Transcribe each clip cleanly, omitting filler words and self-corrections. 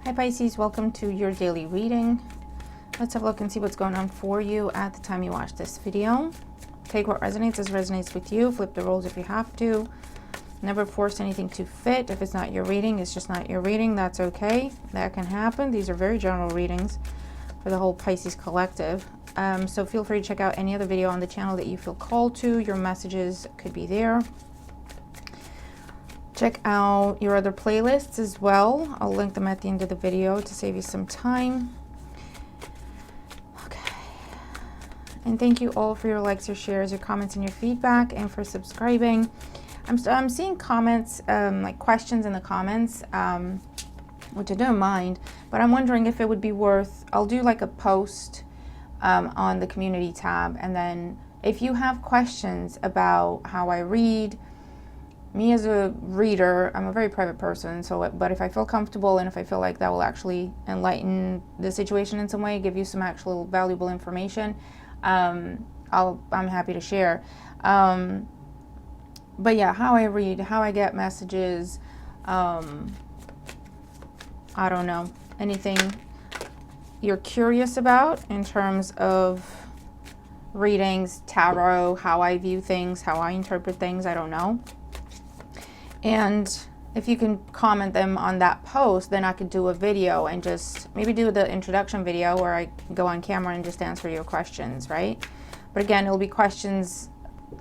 Hi Pisces, welcome to your daily reading. Let's have a look and see what's going on for you at the time you watch this video. Take what resonates as resonates with you. Flip the roles if you have to. Never force anything to fit. If it's not your reading, it's just not your reading. That's okay. That can happen. These are very general readings for the whole Pisces collective. So feel free to check out any other video on the channel that you feel called to. Your messages could be there. Check out your other playlists as well. I'll link them at the end of the video to save you some time. Okay. And thank you all for your likes, your shares, your comments, and your feedback, and for subscribing. I'm seeing comments, like questions in the comments, which I don't mind, but I'm wondering if it would be worth, I'll do like a post on the community tab, and then if you have questions about how I read, me as a reader, I'm a very private person, but if I feel comfortable and if I feel like that will actually enlighten the situation in some way, give you some actual valuable information, I'm happy to share. But yeah, how I read, how I get messages, I don't know, anything you're curious about in terms of readings, tarot, how I view things, how I interpret things, I don't know. And if you can comment them on that post, then I could do a video and just maybe do the introduction video where I go on camera and just answer your questions, right? But again, it'll be questions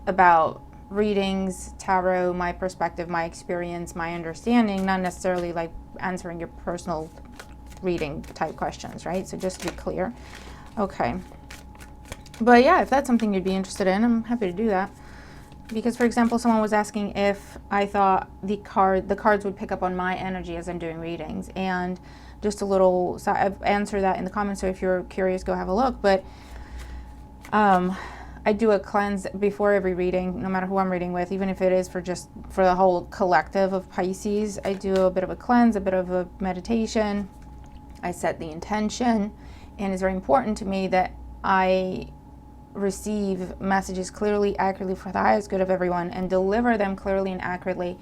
about readings, tarot, my perspective, my experience, my understanding, not necessarily like answering your personal reading type questions, right? So just to be clear. Okay. But yeah, if that's something you'd be interested in, I'm happy to do that. Because, for example, someone was asking if I thought the cards would pick up on my energy as I'm doing readings. And just a little, so I've answered that in the comments, so if you're curious, go have a look. But I do a cleanse before every reading, no matter who I'm reading with, even if it is for the whole collective of Pisces. I do a bit of a cleanse, a bit of a meditation. I set the intention, and it's very important to me that I receive messages clearly, accurately, for the highest good of everyone, and deliver them clearly and accurately,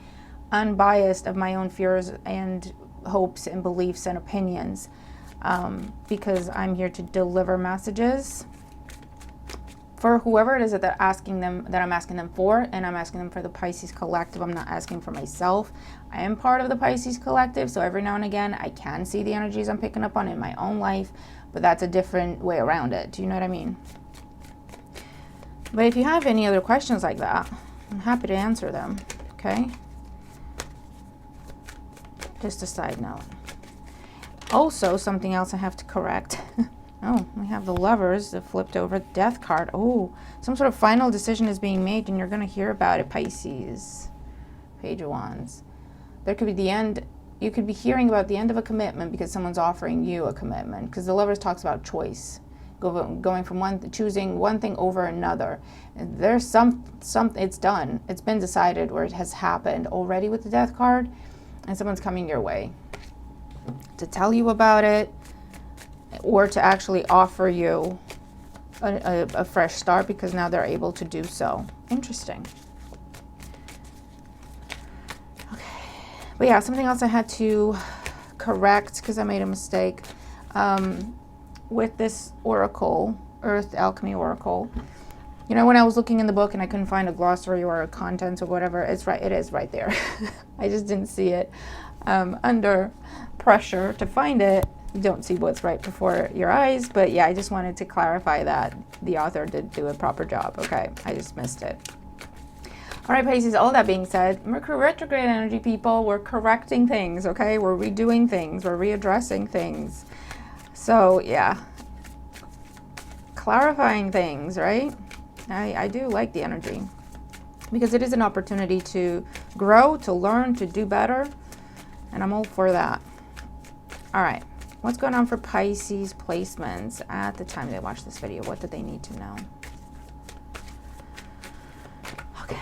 unbiased of my own fears and hopes and beliefs and opinions, because I'm here to deliver messages for whoever it is that I'm asking them for, and I'm asking them for the Pisces collective. I'm not asking for myself. I am part of the Pisces collective, so every now and again I can see the energies I'm picking up on in my own life, but that's a different way around it. Do you know what I mean? But if you have any other questions like that, I'm happy to answer them, okay? Just a side note. Also, something else I have to correct. Oh, we have the Lovers, the flipped over Death card. Oh, some sort of final decision is being made, and you're going to hear about it, Pisces. Page of Wands. There could be the end. You could be hearing about the end of a commitment because someone's offering you a commitment, because the Lovers talks about choice. Going from choosing one thing over another. And there's it's done. It's been decided, or it has happened already with the Death card, and someone's coming your way to tell you about it, or to actually offer you a fresh start, because now they're able to do so. Interesting. Okay. But yeah, something else I had to correct because I made a mistake. With this oracle, Earth Alchemy Oracle, you know, when I was looking in the book and I couldn't find a glossary or a contents or whatever, it is right there. I just didn't see it. Under pressure to find it, you don't see what's right before your eyes. But yeah, I just wanted to clarify that the author did do a proper job. Okay, I just missed it. All right, Pisces, all that being said, Mercury retrograde energy, people, we're correcting things, okay? We're redoing things, we're readdressing things. So yeah, clarifying things, right? I do like the energy, because it is an opportunity to grow, to learn, to do better, and I'm all for that. All right, what's going on for Pisces placements at the time they watch this video? What do they need to know? Okay.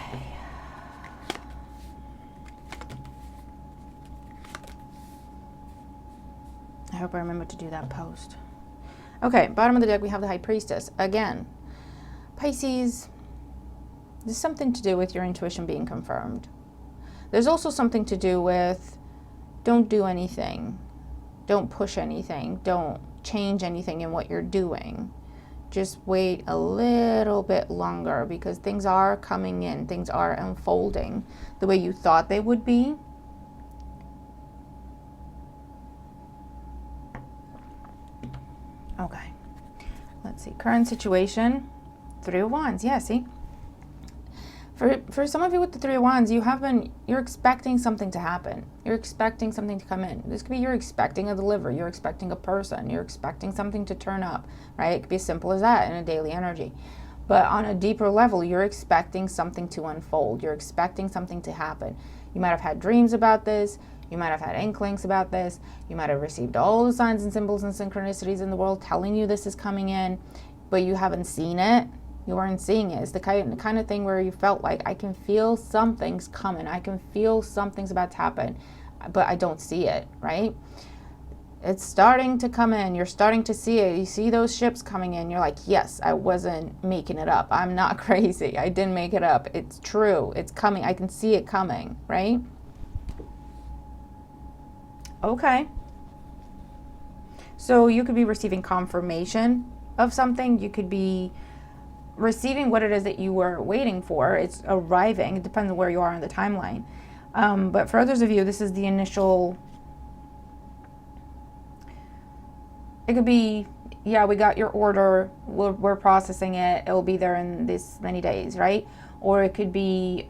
I hope I remember to do that post. Okay, bottom of the deck, we have the High Priestess. Again, Pisces, there's something to do with your intuition being confirmed. There's also something to do with don't do anything. Don't push anything. Don't change anything in what you're doing. Just wait a little bit longer, because things are coming in. Things are unfolding the way you thought they would be. Okay. Let's see. Current situation. 3 of Wands. Yeah, see? For some of you with the 3 of Wands, you're expecting something to happen. You're expecting something to come in. This could be you're expecting a delivery. You're expecting a person. You're expecting something to turn up, right? It could be as simple as that in a daily energy. But on a deeper level, you're expecting something to unfold. You're expecting something to happen. You might have had dreams about this. You might have had inklings about this. You might have received all the signs and symbols and synchronicities in the world telling you this is coming in, but you haven't seen it. You weren't seeing it. It's the kind of thing where you felt like, I can feel something's coming. I can feel something's about to happen, but I don't see it, right? It's starting to come in. You're starting to see it. You see those ships coming in. You're like, yes, I wasn't making it up. I'm not crazy. I didn't make it up. It's true. It's coming. I can see it coming, right? Okay. So you could be receiving confirmation of something. You could be receiving what it is that you were waiting for. It's arriving. It depends on where you are on the timeline. But for others of you, this is the initial. It could be, yeah, we got your order. We're processing it. It will be there in this many days, right? Or it could be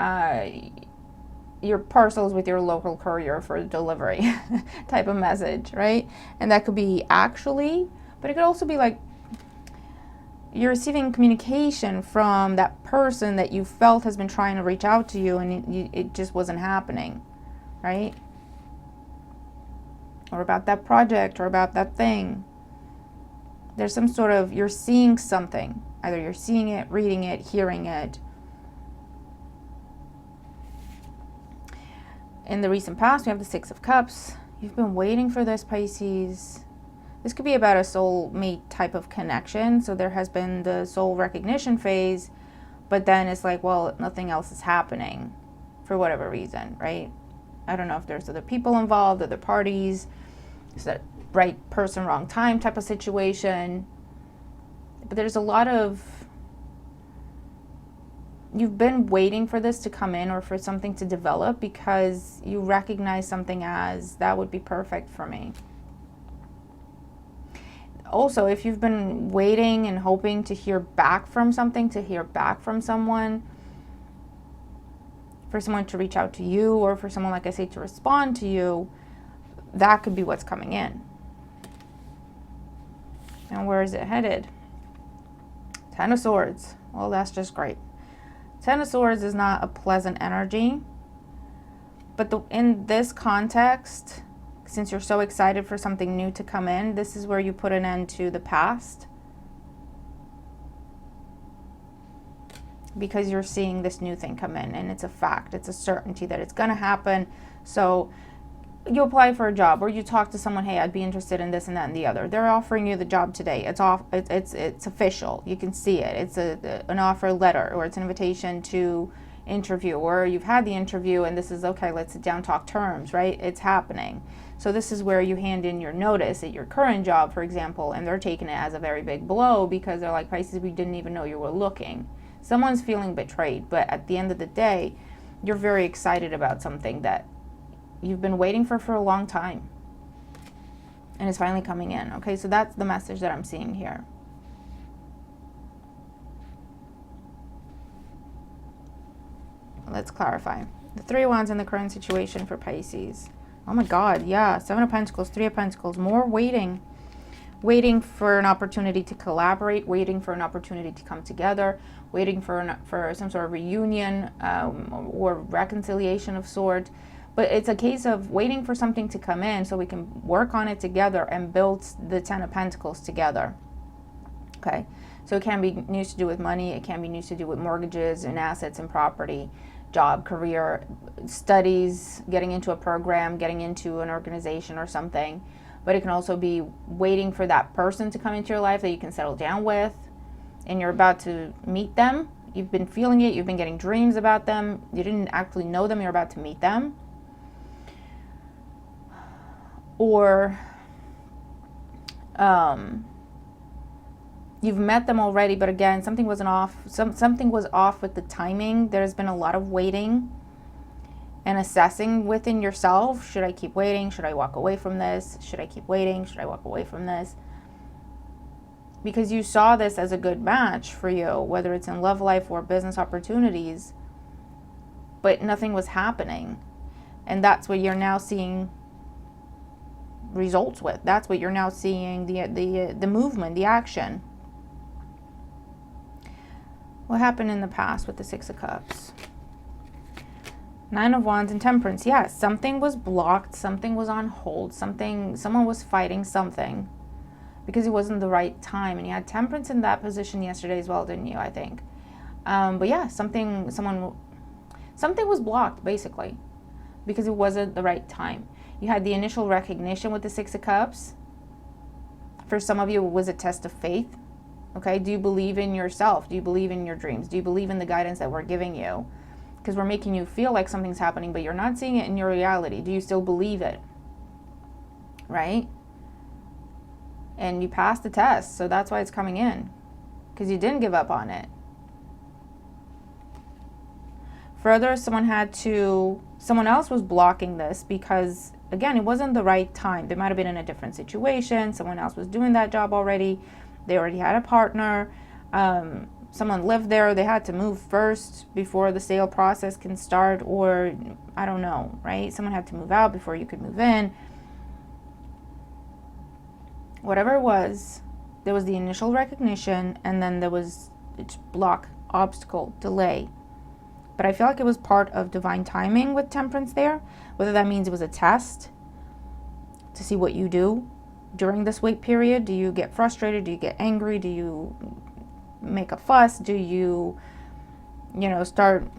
your parcels with your local courier for delivery type of message, right? And that could be actually, but it could also be like you're receiving communication from that person that you felt has been trying to reach out to you, and it just wasn't happening, right? Or about that project, or about that thing. There's some sort of, you're seeing something. Either you're seeing it, reading it, hearing it. In the recent past, we have the 6 of Cups. You've been waiting for this, Pisces. This could be about a soulmate type of connection. So there has been the soul recognition phase, but then it's like, well, nothing else is happening for whatever reason, right? I don't know if there's other people involved, other parties. Is that right person, wrong time type of situation? But there's a lot of, you've been waiting for this to come in or for something to develop because you recognize something as, that would be perfect for me. Also, if you've been waiting and hoping to hear back from something, to hear back from someone, for someone to reach out to you, or for someone, like I say, to respond to you, that could be what's coming in. And where is it headed? 10 of Swords. Well, that's just great. 10 of Swords is not a pleasant energy. But in this context, since you're so excited for something new to come in, this is where you put an end to the past. Because you're seeing this new thing come in, and it's a fact. It's a certainty that it's going to happen. So you apply for a job, or you talk to someone, hey, I'd be interested in this and that and the other. They're offering you the job today. It's off. It's official. You can see it. It's an offer letter, or it's an invitation to interview, or you've had the interview and this is okay, let's sit down, talk terms, right? It's happening. So this is where you hand in your notice at your current job, for example, and they're taking it as a very big blow because they're like, Pisces, we didn't even know you were looking. Someone's feeling betrayed, but at the end of the day, you're very excited about something that you've been waiting for a long time, and it's finally coming in. Okay, so that's the message that I'm seeing here. Let's clarify. The 3 of Wands in the current situation for Pisces. Oh my God, yeah. 7 of Pentacles, 3 of Pentacles. More waiting. Waiting for an opportunity to collaborate. Waiting for an opportunity to come together. Waiting for some sort of reunion or reconciliation of sort. But it's a case of waiting for something to come in so we can work on it together and build the 10 of Pentacles together. Okay. So it can be news to do with money. It can be news to do with mortgages and assets and property. Job, career, studies, getting into a program, getting into an organization or something. But it can also be waiting for that person to come into your life that you can settle down with, and you're about to meet them. You've been feeling it. You've been getting dreams about them. You didn't actually know them. You're about to meet them. Or You've met them already, but again, something wasn't off. Something was off with the timing. There's been a lot of waiting and assessing within yourself. Should I keep waiting? Should I walk away from this? Should I keep waiting? Should I walk away from this? Because you saw this as a good match for you, whether it's in love life or business opportunities, but nothing was happening. And that's what you're now seeing results with. That's what you're now seeing, the movement, the action. What happened in the past with the Six of Cups? Nine of Wands and Temperance. Yes, something was blocked, something was on hold, someone was fighting something because it wasn't the right time. And you had Temperance in that position yesterday as well, didn't you? I think. But yeah, something was blocked basically because it wasn't the right time. You had the initial recognition with the Six of Cups. For some of you, it was a test of faith. Okay, do you believe in yourself? Do you believe in your dreams? Do you believe in the guidance that we're giving you? Because we're making you feel like something's happening, but you're not seeing it in your reality. Do you still believe it? Right? And you passed the test, so that's why it's coming in. Because you didn't give up on it. Further, someone else was blocking this because, again, it wasn't the right time. They might have been in a different situation. Someone else was doing that job already. They already had a partner. Someone lived there. They had to move first before the sale process can start, or I don't know, right? Someone had to move out before you could move in. Whatever it was, there was the initial recognition, and then there was block, obstacle, delay. But I feel like it was part of divine timing with Temperance there. Whether that means it was a test to see what you do during this wait period. Do you get frustrated? Do you get angry? Do you make a fuss? Do you start,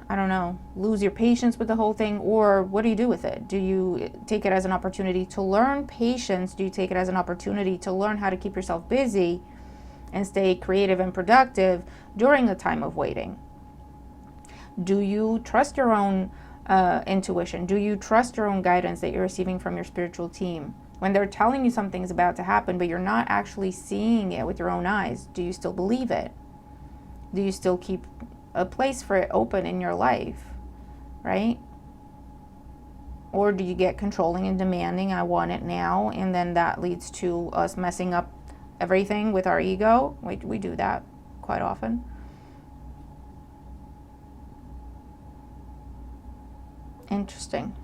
I don't know, lose your patience with the whole thing? Or what do you do with it? Do you take it as an opportunity to learn patience? Do you take it as an opportunity to learn how to keep yourself busy and stay creative and productive during a time of waiting? Do you trust your own intuition? Do you trust your own guidance that you're receiving from your spiritual team? When they're telling you something's about to happen, but you're not actually seeing it with your own eyes, do you still believe it? Do you still keep a place for it open in your life, right? Or do you get controlling and demanding, I want it now, and then that leads to us messing up everything with our ego? We do that quite often. Interesting.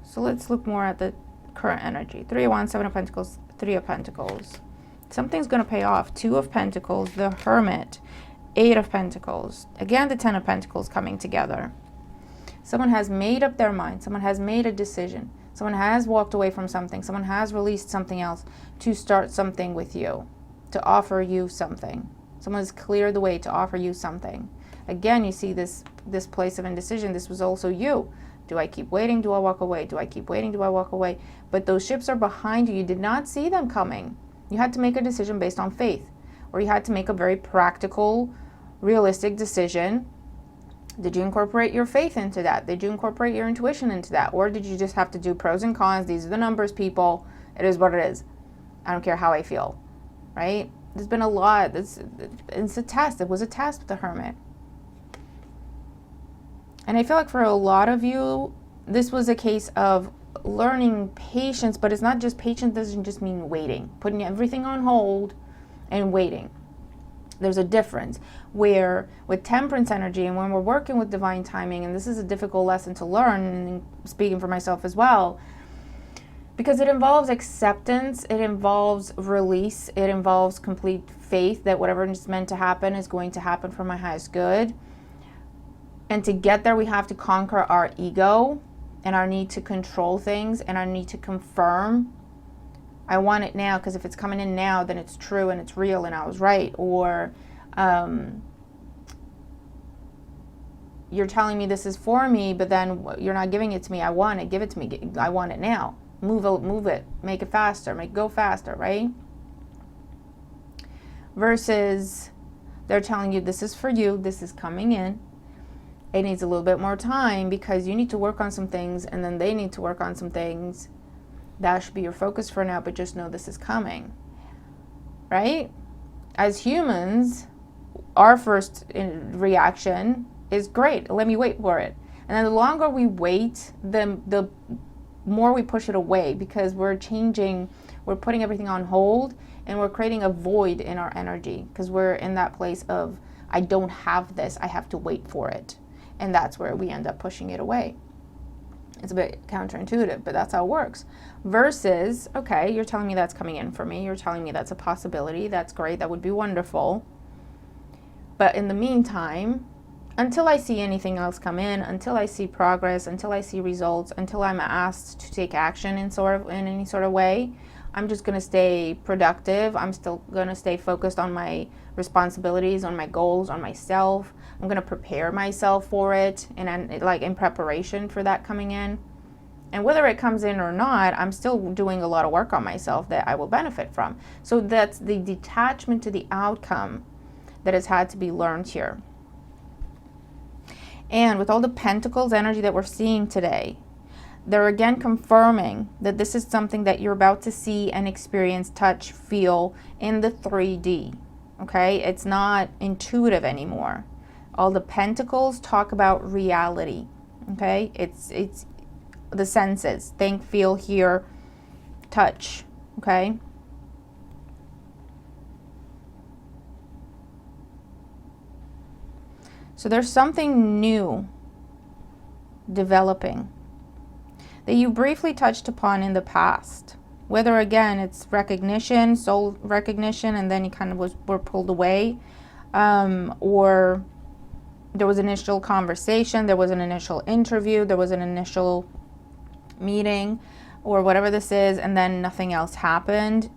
So let's look more at the current energy. 3 of Wands, 7 of Pentacles, 3 of Pentacles. Something's going to pay off. 2 of Pentacles, the Hermit, 8 of Pentacles. Again, the 10 of Pentacles coming together. Someone has made up their mind. Someone has made a decision. Someone has walked away from something. Someone has released something else to start something with you, to offer you something. Someone has cleared the way to offer you something. Again, you see this place of indecision. This was also you. Do I keep waiting? Do I walk away? Do I keep waiting? Do I walk away? But those ships are behind you. You did not see them coming. You had to make a decision based on faith, or you had to make a very practical, realistic decision. Did you incorporate your faith into that? Did you incorporate your intuition into that? Or did you just have to do pros and cons? These are the numbers, people. It is what it is. I don't care how I feel, right? There's been a lot. It's a test. It was a test with the Hermit. And I feel like for a lot of you, this was a case of learning patience, but it's not just patience, doesn't just mean waiting, putting everything on hold and waiting. There's a difference where with Temperance energy, and when we're working with divine timing, and this is a difficult lesson to learn, and speaking for myself as well, because it involves acceptance, it involves release, it involves complete faith that whatever is meant to happen is going to happen for my highest good. And to get there, we have to conquer our ego and our need to control things and our need to confirm. I want it now because if it's coming in now, then it's true and it's real and I was right. Or you're telling me this is for me, but then you're not giving it to me. I want it. Give it to me. I want it now. Move it. Make it faster. Make it go faster, right? Versus they're telling you this is for you. This is coming in. It needs a little bit more time because you need to work on some things and then they need to work on some things. That should be your focus for now, but just know this is coming, right? As humans, our first reaction is great. Let me wait for it. And then the longer we wait, the more we push it away because we're changing, we're putting everything on hold and we're creating a void in our energy because we're in that place of, I don't have this, I have to wait for it. And that's where we end up pushing it away. It's a bit counterintuitive, but that's how it works. Versus, okay, you're telling me that's coming in for me. You're telling me that's a possibility. That's great. That would be wonderful. But in the meantime, until I see anything else come in, until I see progress, until I see results, until I'm asked to take action in any sort of way, I'm just going to stay productive. I'm still going to stay focused on my responsibilities, on my goals, on myself. I'm going to prepare myself for it and like in preparation for that coming in. And whether it comes in or not, I'm still doing a lot of work on myself that I will benefit from. So that's the detachment to the outcome that has had to be learned here. And with all the Pentacles energy that we're seeing today, they're again confirming that this is something that you're about to see and experience, touch, feel in the 3D. Okay? It's not intuitive anymore. All the Pentacles talk about reality. Okay? It's the senses. Think, feel, hear, touch. Okay? So there's something new developing that you briefly touched upon in the past. Whether again it's recognition, soul recognition, and then you kind of were pulled away, or there was initial conversation, there was an initial interview, there was an initial meeting, or whatever this is, and then nothing else happened.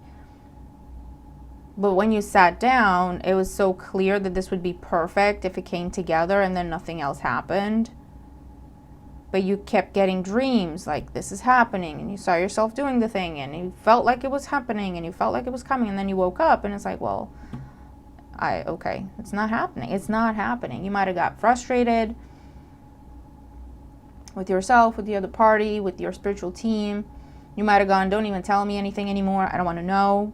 But when you sat down, it was so clear that this would be perfect if it came together and then nothing else happened. But you kept getting dreams like this is happening and you saw yourself doing the thing and you felt like it was happening and you felt like it was coming, and then you woke up and it's like, well, okay, it's not happening. It's not happening. You might have got frustrated with yourself, with the other party, with your spiritual team. You might have gone, don't even tell me anything anymore. I don't want to know.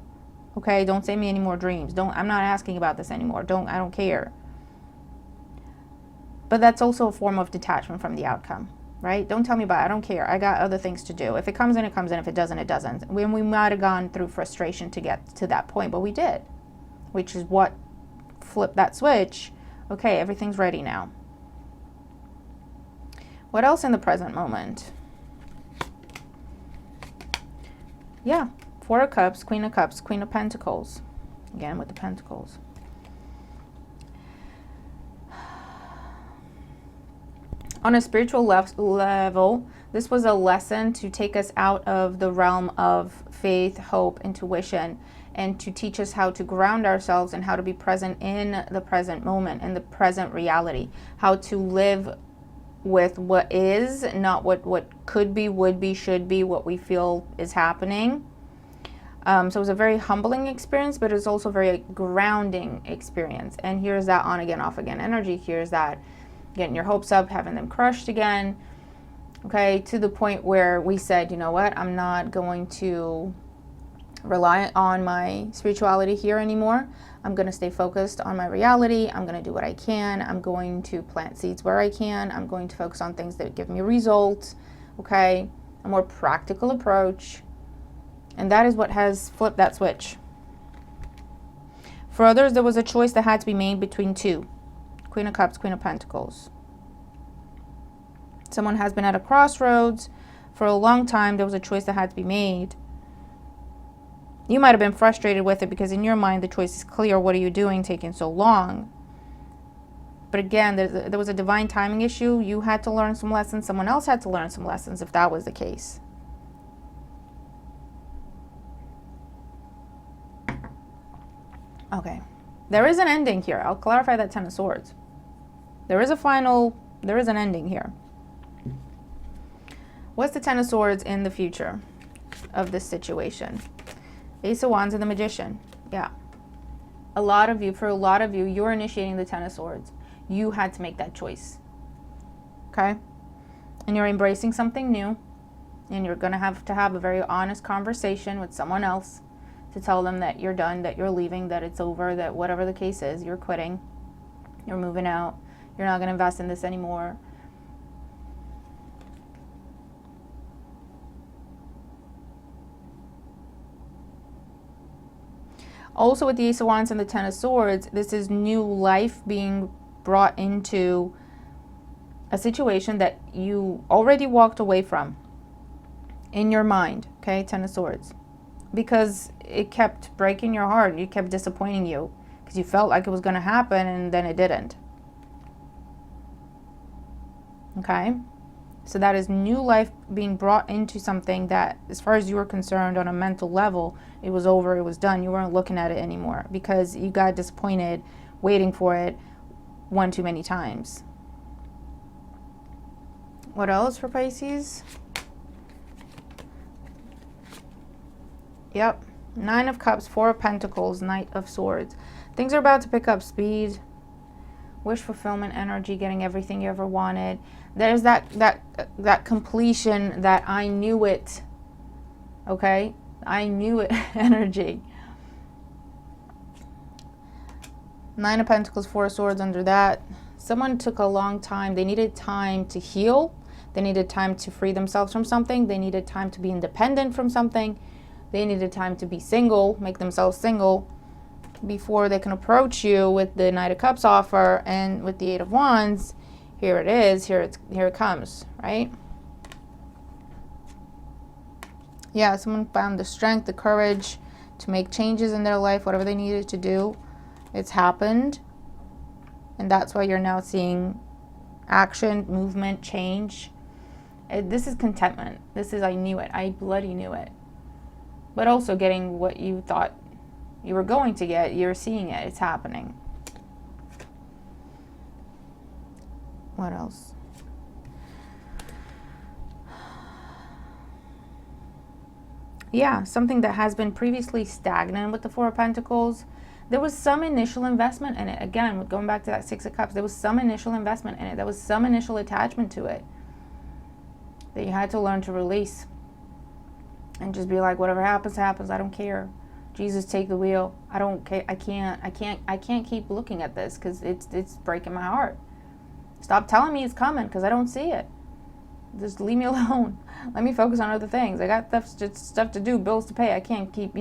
Okay, don't send me any more dreams. I'm not asking about this anymore. I don't care. But that's also a form of detachment from the outcome, right? Don't tell me about it. I don't care. I got other things to do. If it comes in, it comes in. If it doesn't, it doesn't. We might have gone through frustration to get to that point, but we did, which is what flipped that switch. Okay, everything's ready now. What else in the present moment? Yeah. Four of Cups, Queen of Cups, Queen of Pentacles. Again with the Pentacles. On a spiritual level, this was a lesson to take us out of the realm of faith, hope, intuition, and to teach us how to ground ourselves and how to be present in the present moment, in the present reality. How to live with what is, not what could be, would be, should be, what we feel is happening. So it was a very humbling experience, but it's also a very grounding experience. And here's that on again, off again energy. Here's that getting your hopes up, having them crushed again. Okay, to the point where we said, you know what, I'm not going to rely on my spirituality here anymore. I'm going to stay focused on my reality. I'm going to do what I can. I'm going to plant seeds where I can. I'm going to focus on things that give me results. Okay, a more practical approach. And that is what has flipped that switch. For others, there was a choice that had to be made between two. Queen of Cups, Queen of Pentacles. Someone has been at a crossroads for a long time. There was a choice that had to be made. You might have been frustrated with it because in your mind the choice is clear. What are you doing taking so long? But again, there was a divine timing issue. You had to learn some lessons. Someone else had to learn some lessons if that was the case. Okay, there is an ending here. I'll clarify that Ten of Swords. There is an ending here. What's the Ten of Swords in the future of this situation? Ace of Wands and the Magician. Yeah. For a lot of you, you're initiating the Ten of Swords. You had to make that choice. okay? And you're embracing something new, and you're going to have a very honest conversation with someone else to tell them that you're done, that you're leaving, that it's over, that whatever the case is, you're quitting, you're moving out, you're not going to invest in this anymore. Also with the Ace of Wands and the Ten of Swords, this is new life being brought into a situation that you already walked away from in your mind, okay, Ten of Swords, because it kept breaking your heart. It kept disappointing you because you felt like it was going to happen and then it didn't. Okay, so that is new life being brought into something that, as far as you were concerned on a mental level, it was over, it was done. You weren't looking at it anymore because you got disappointed waiting for it one too many times. What else for Pisces? Yep. Nine of Cups, Four of Pentacles, Knight of Swords. Things are about to pick up speed. Wish fulfillment energy, getting everything you ever wanted. There's that completion, that I knew it. Okay? I knew it energy. Nine of Pentacles, Four of Swords under that. Someone took a long time. They needed time to heal. They needed time to free themselves from something. They needed time to be independent from something. They needed time to be single, make themselves single, before they can approach you with the Knight of Cups offer. And with the Eight of Wands, here it is, here it comes, right? Yeah, someone found the strength, the courage to make changes in their life, whatever they needed to do. It's happened. And that's why you're now seeing action, movement, change. This is contentment. This is, I knew it. I bloody knew it. But also getting what you thought you were going to get. You're seeing it. It's happening. What else? Yeah, something that has been previously stagnant with the Four of Pentacles. There was some initial investment in it. Again, going back to that Six of Cups, there was some initial investment in it. There was some initial attachment to it that you had to learn to release. And just be like, whatever happens, happens. I don't care. Jesus, take the wheel. I don't care. I can't keep looking at this because it's breaking my heart. Stop telling me it's coming because I don't see it. Just leave me alone. Let me focus on other things. I got stuff to do, bills to pay. I can't keep,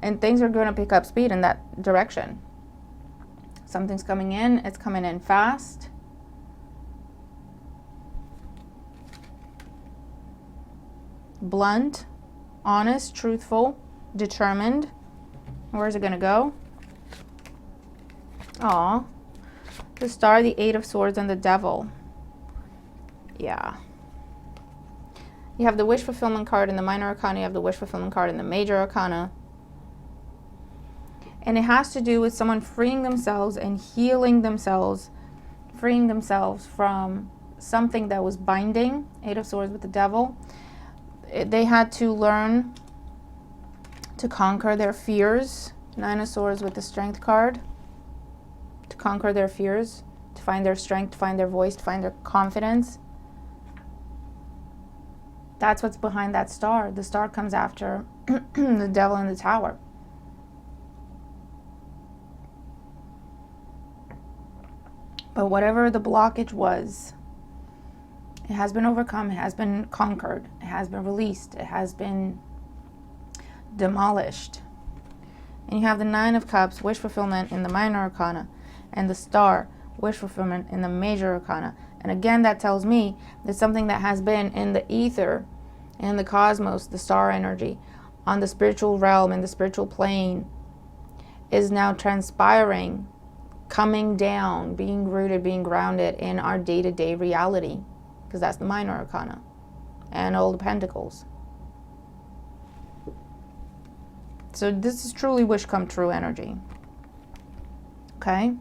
And things are going to pick up speed in that direction. Something's coming in. It's coming in fast. Blunt, honest, truthful, determined. Where's it going to go? Aw. The Star, the Eight of Swords, and the Devil. Yeah. You have the Wish Fulfillment card in the Minor Arcana. You have the Wish Fulfillment card in the Major Arcana. And it has to do with someone freeing themselves and healing themselves. Freeing themselves from something that was binding. Eight of Swords with the Devil. They had to learn to conquer their fears. Nine of Swords with the Strength card. To conquer their fears. To find their strength, to find their voice, to find their confidence. That's what's behind that star. The star comes after the Devil in the Tower. But whatever the blockage was, it has been overcome, it has been conquered, it has been released, it has been demolished. And you have the Nine of Cups, Wish Fulfillment in the Minor Arcana, and the Star, Wish Fulfillment in the Major Arcana. And again, that tells me that something that has been in the ether, in the cosmos, the star energy, on the spiritual realm, in the spiritual plane, is now transpiring, coming down, being rooted, being grounded in our day-to-day reality. Because that's the Minor Arcana and all the Pentacles. So this is truly wish come true energy. Okay?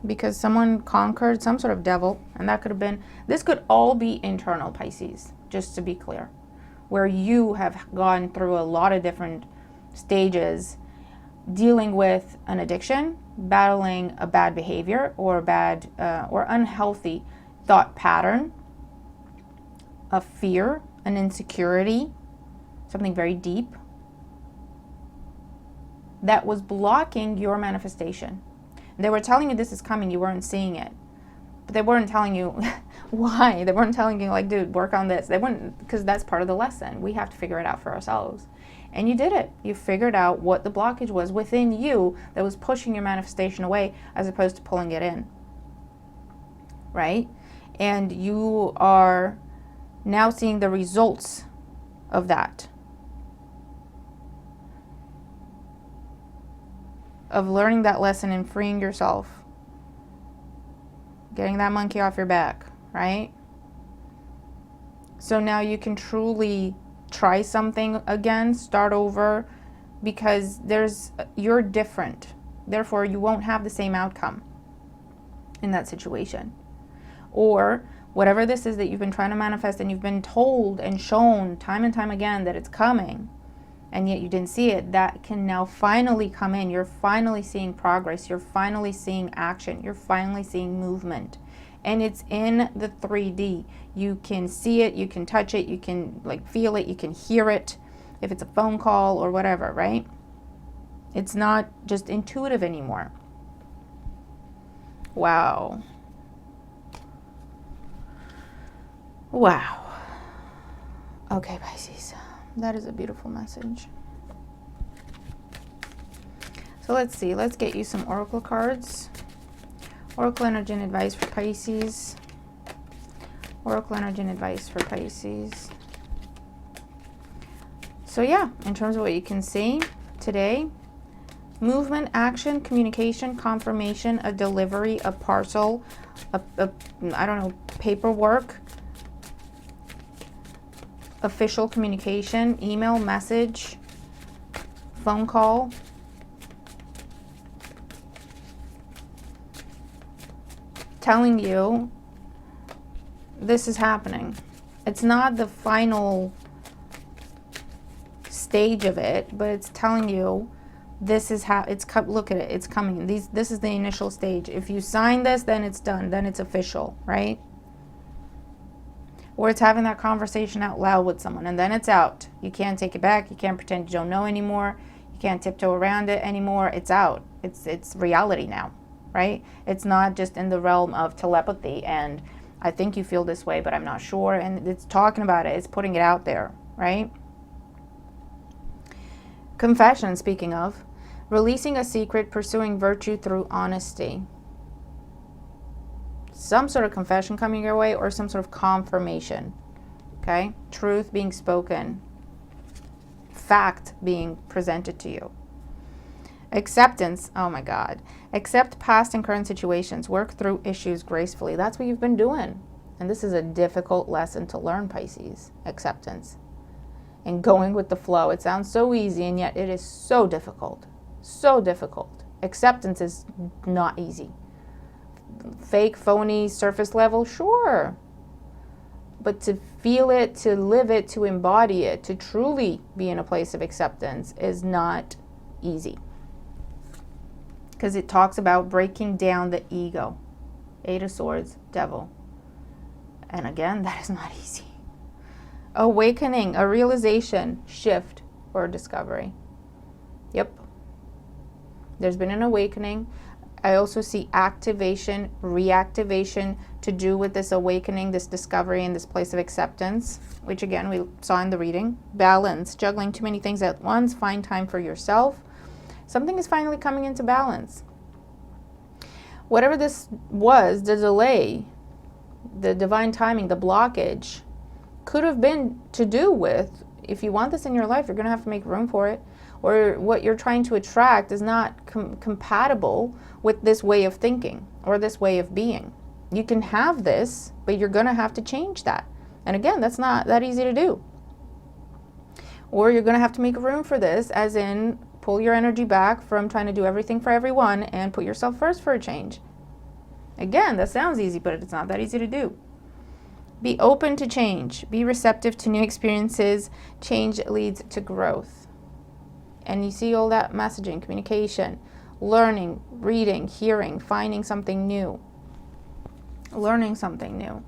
Because someone conquered some sort of devil, and that could have been, this could all be internal, Pisces, just to be clear. where you have gone through a lot of different stages dealing with an addiction, battling a bad behavior or bad or unhealthy thought pattern, a fear, an insecurity, something very deep that was blocking your manifestation. They were telling you this is coming, you weren't seeing it. But they weren't telling you why. They weren't telling you, like, dude, work on this. They wouldn't, because that's part of the lesson. We have to figure it out for ourselves. And you did it. You figured out what the blockage was within you that was pushing your manifestation away as opposed to pulling it in. Right? And you are now seeing the results of that. Of learning that lesson and freeing yourself. Getting that monkey off your back, right? So now you can truly try something again, start over, because you're different. Therefore, you won't have the same outcome in that situation. Or whatever this is that you've been trying to manifest and you've been told and shown time and time again that it's coming, and yet you didn't see it, that can now finally come in. You're finally seeing progress. You're finally seeing action. You're finally seeing movement. And it's in the 3D. You can see it, you can touch it, you can feel it, you can hear it, if it's a phone call or whatever, right? It's not just intuitive anymore. Wow. Wow. Okay, Pisces. That is a beautiful message. So let's see. Let's get you some oracle cards. Oracle energy and advice for Pisces. Oracle energy and advice for Pisces. So yeah, in terms of what you can see today, movement, action, communication, confirmation, a delivery, a parcel, I don't know, paperwork, official communication, email, message, phone call. Telling you this is happening. It's not the final stage of it, but it's telling you this is how it's look at it, it's coming. This is the initial stage. If you sign this, then it's done, then it's official, right? Or it's having that conversation out loud with someone, and then it's out. You can't take it back. You can't pretend you don't know anymore. You can't tiptoe around it anymore. It's out. It's reality now, right? It's not just in the realm of telepathy and I think you feel this way, but I'm not sure. And it's talking about it. It's putting it out there, right? Confession, speaking of, releasing a secret, pursuing virtue through honesty. Some sort of confession coming your way or some sort of confirmation, okay? Truth being spoken, fact being presented to you. Acceptance, oh my God. Accept past and current situations. Work through issues gracefully. That's what you've been doing. And this is a difficult lesson to learn, Pisces. Acceptance. And going with the flow. It sounds so easy, and yet it is so difficult. So difficult. Acceptance is not easy. Fake, phony, surface level, sure. But to feel it, to live it, to embody it, to truly be in a place of acceptance is not easy. Because it talks about breaking down the ego. 8 of Swords, Devil. And again, that is not easy. Awakening, a realization, shift, or discovery. Yep. There's been an awakening. I also see activation, reactivation to do with this awakening, this discovery, and this place of acceptance, which again, we saw in the reading. Balance, juggling too many things at once, find time for yourself. Something is finally coming into balance. Whatever this was, the delay, the divine timing, the blockage, could have been to do with, if you want this in your life, you're going to have to make room for it. Or what you're trying to attract is not compatible with this way of thinking or this way of being. You can have this, but you're going to have to change that. And again, that's not that easy to do. Or you're going to have to make room for this, as in pull your energy back from trying to do everything for everyone and put yourself first for a change. Again, that sounds easy, but it's not that easy to do. Be open to change. Be receptive to new experiences. Change leads to growth. And you see all that messaging, communication, learning, reading, hearing, finding something new, learning something new.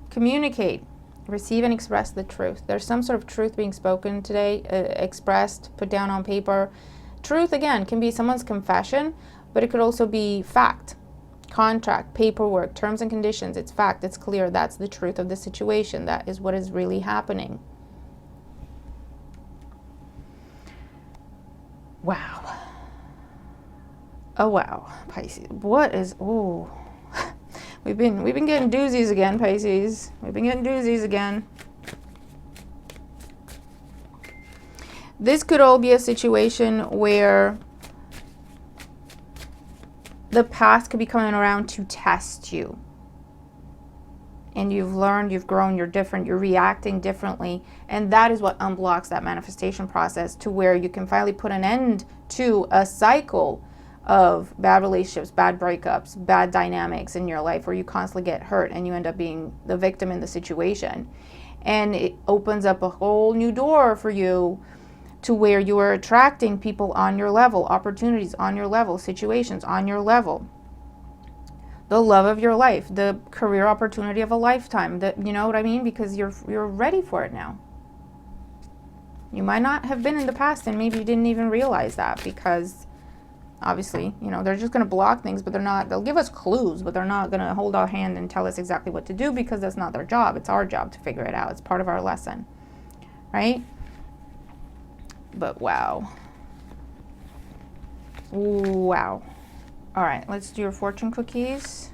Communicate. Receive and express the truth. There's some sort of truth being spoken today, expressed, put down on paper. Truth, again, can be someone's confession, but it could also be fact, contract, paperwork, terms and conditions. It's fact, it's clear. That's the truth of the situation. That is what is really happening. Wow. Oh, wow, Pisces. What is, oh. We've been getting doozies again, Pisces. We've been getting doozies again. This could all be a situation where the past could be coming around to test you. And you've learned, you've grown, you're different, you're reacting differently. And that is what unblocks that manifestation process to where you can finally put an end to a cycle of bad relationships, bad breakups, bad dynamics in your life where you constantly get hurt and you end up being the victim in the situation. And it opens up a whole new door for you to where you are attracting people on your level, opportunities on your level, situations on your level. The love of your life, the career opportunity of a lifetime, you know what I mean? Because you're ready for it now. You might not have been in the past and maybe you didn't even realize that because obviously, you know, they're just going to block things, but they'll give us clues, but they're not going to hold our hand and tell us exactly what to do because that's not their job. It's our job to figure it out. It's part of our lesson, right? But wow. Wow. All right, let's do your fortune cookies.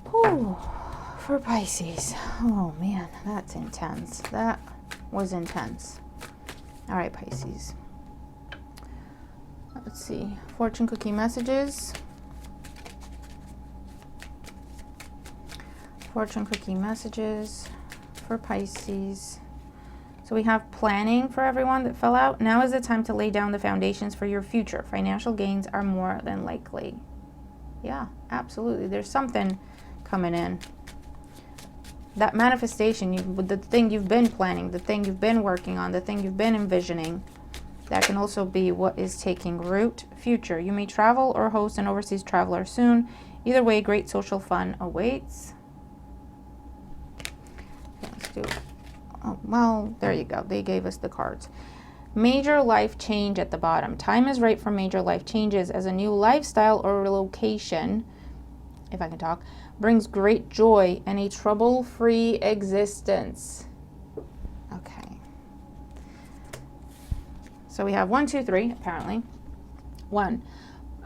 Ooh, for Pisces. Oh man, that's intense. That was intense. All right, Pisces. Let's see, fortune cookie messages. Fortune cookie messages for Pisces. So we have planning for everyone that fell out. Now is the time to lay down the foundations for your future. Financial gains are more than likely. Yeah, absolutely. There's something coming in. That manifestation, the thing you've been planning, the thing you've been working on, the thing you've been envisioning, that can also be what is taking root. Future. You may travel or host an overseas traveler soon. Either way, great social fun awaits. Okay, let's do it. Oh, well, there you go. They gave us the cards. Major life change at the bottom. Time is right for major life changes as a new lifestyle or relocation, if I can talk, brings great joy and a trouble-free existence. Okay. So we have 1, 2, 3, apparently. 1.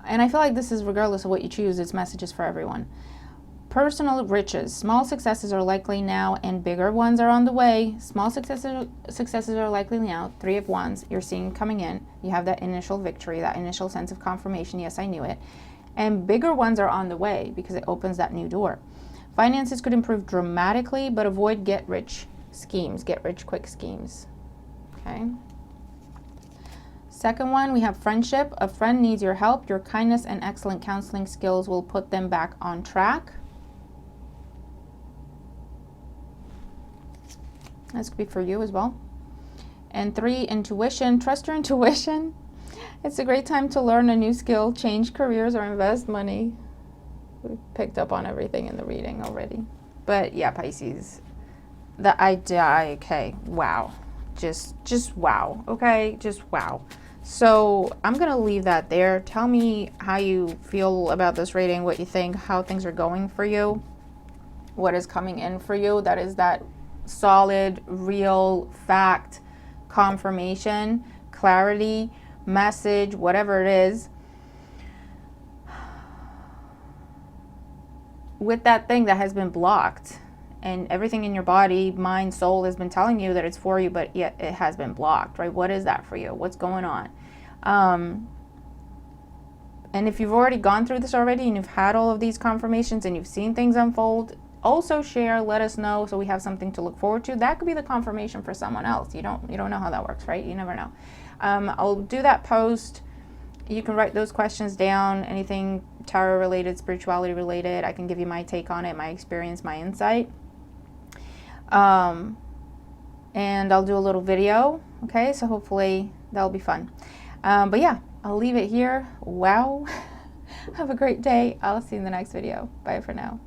And I feel like this is regardless of what you choose, it's messages for everyone. Personal riches. Small successes are likely now and bigger ones are on the way. Small successes are likely now. 3 of Wands. You're seeing coming in. You have that initial victory, that initial sense of confirmation. Yes, I knew it. And bigger ones are on the way because it opens that new door. Finances could improve dramatically, but avoid get-rich schemes, get-rich-quick schemes. Okay. Second one, we have friendship. A friend needs your help. Your kindness and excellent counseling skills will put them back on track. This could be for you as well. And 3, intuition. Trust your intuition. It's a great time to learn a new skill, change careers, or invest money. We picked up on everything in the reading already. But yeah, Pisces, the idea, okay, wow. Just wow, okay? Just wow. So I'm going to leave that there. Tell me how you feel about this reading, what you think, how things are going for you, what is coming in for you. That is that solid, real fact, confirmation, clarity, message, whatever it is, with that thing that has been blocked, and everything in your body, mind, soul has been telling you that it's for you, but yet it has been blocked, right? What is that for you? What's going on? And if you've already gone through this already and you've had all of these confirmations and you've seen things unfold, also share, let us know so we have something to look forward to. That could be the confirmation for someone else. You don't know how that works, right? You never know. I'll do that post you can write those questions down. Anything tarot related, spirituality related, I can give you my take on it, my experience, my insight. And I'll do a little video. Okay, so hopefully that'll be fun. But yeah, I'll leave it here. Wow. Have a great day. I'll see you in the next video. Bye for now.